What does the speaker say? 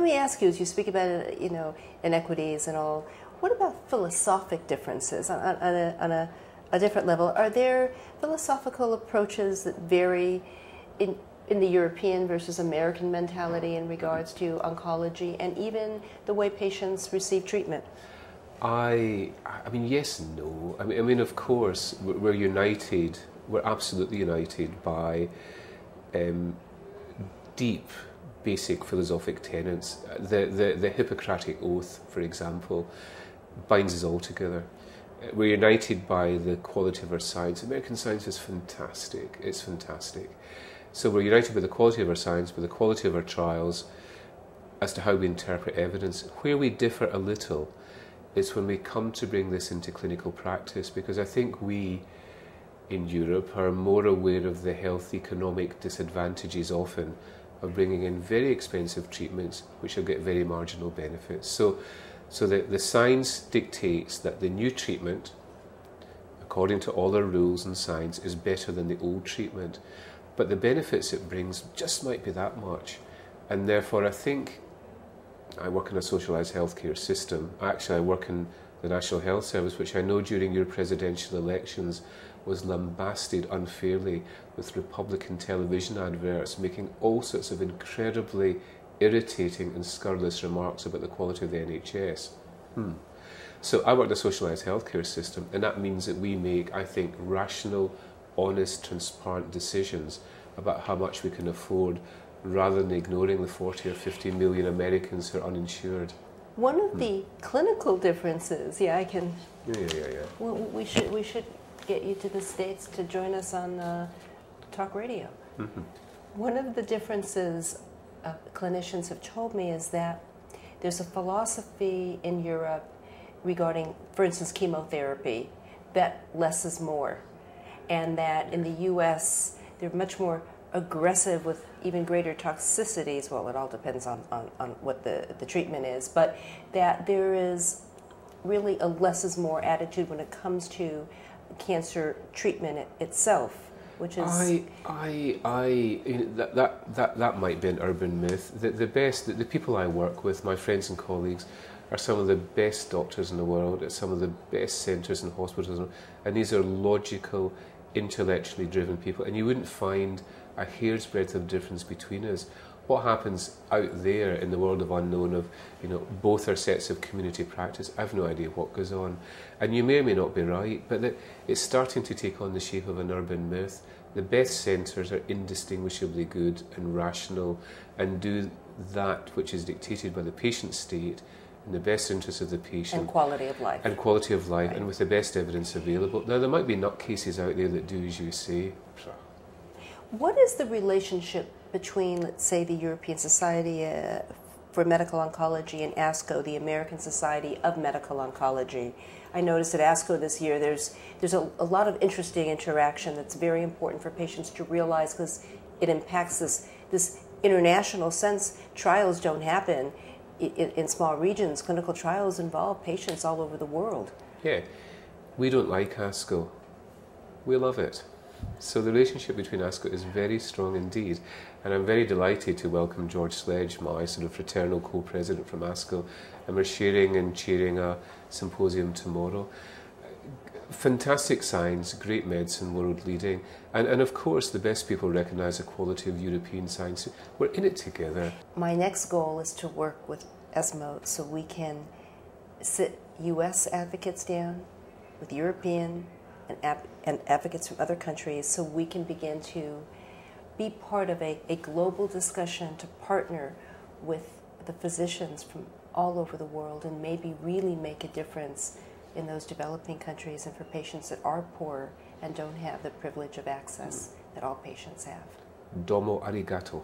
let me ask you, as you speak about, inequities and all, what about philosophic differences on a different level? Are there philosophical approaches that vary in the European versus American mentality in regards to oncology and even the way patients receive treatment? I mean, yes and no. I mean, of course, we're united. We're absolutely united by deep, basic philosophic tenets. The Hippocratic Oath, for example, binds us all together. We're united by the quality of our science. American science is fantastic. It's fantastic. So we're united with the quality of our science, with the quality of our trials, as to how we interpret evidence. Where we differ a little is when we come to bring this into clinical practice, because I think we in Europe are more aware of the health economic disadvantages often of bringing in very expensive treatments which will get very marginal benefits. So the science dictates that the new treatment, according to all our rules and science, is better than the old treatment. But the benefits it brings just might be that much. And therefore I think, I work in a socialised healthcare system. Actually, I work in the National Health Service, which I know during your presidential elections was lambasted unfairly with Republican television adverts making all sorts of incredibly irritating and scurrilous remarks about the quality of the NHS. So I work in a socialised healthcare system, and that means that we make, I think, rational, honest, transparent decisions about how much we can afford, rather than ignoring the 40 or 50 million Americans who are uninsured. One of the clinical differences, Yeah. Well, we should get you to the States to join us on talk radio. One of the differences clinicians have told me is that there's a philosophy in Europe regarding, for instance, chemotherapy, that less is more, and that in the U.S. they're much more aggressive with even greater toxicities. Well, it all depends on what the treatment is, but that there is really a less is more attitude when it comes to cancer treatment itself, which is... that might be an urban myth. The people I work with, my friends and colleagues, are some of the best doctors in the world at some of the best centres and hospitals, and these are logical, intellectually driven people, and you wouldn't find a hair's breadth of difference between us. What happens out there in the world of unknown of, both our sets of community practice, I've no idea what goes on. And you may or may not be right, but it's starting to take on the shape of an urban myth. The best centres are indistinguishably good and rational and do that which is dictated by the patient state in the best interest of the patient. And quality of life. And quality of life, right. And with the best evidence available. Now, there might be nutcases out there that do as you say. What is the relationship between, let's say, the European Society for Medical Oncology and ASCO, the American Society of Medical Oncology? I noticed at ASCO this year there's a lot of interesting interaction that's very important for patients to realize, because it impacts this international sense. Trials don't happen in small regions. Clinical trials involve patients all over the world. Yeah, we don't like ASCO. We love it. So the relationship between ASCO is very strong indeed, and I'm very delighted to welcome George Sledge, my sort of fraternal co-president from ASCO, and we're sharing and chairing a symposium tomorrow. Fantastic science, great medicine, world leading, and of course the best people recognise the quality of European science. We're in it together. My next goal is to work with ESMO so we can sit US advocates down with European and advocates from other countries, so we can begin to be part of a global discussion to partner with the physicians from all over the world and maybe really make a difference in those developing countries and for patients that are poor and don't have the privilege of access that all patients have. Domo arigato.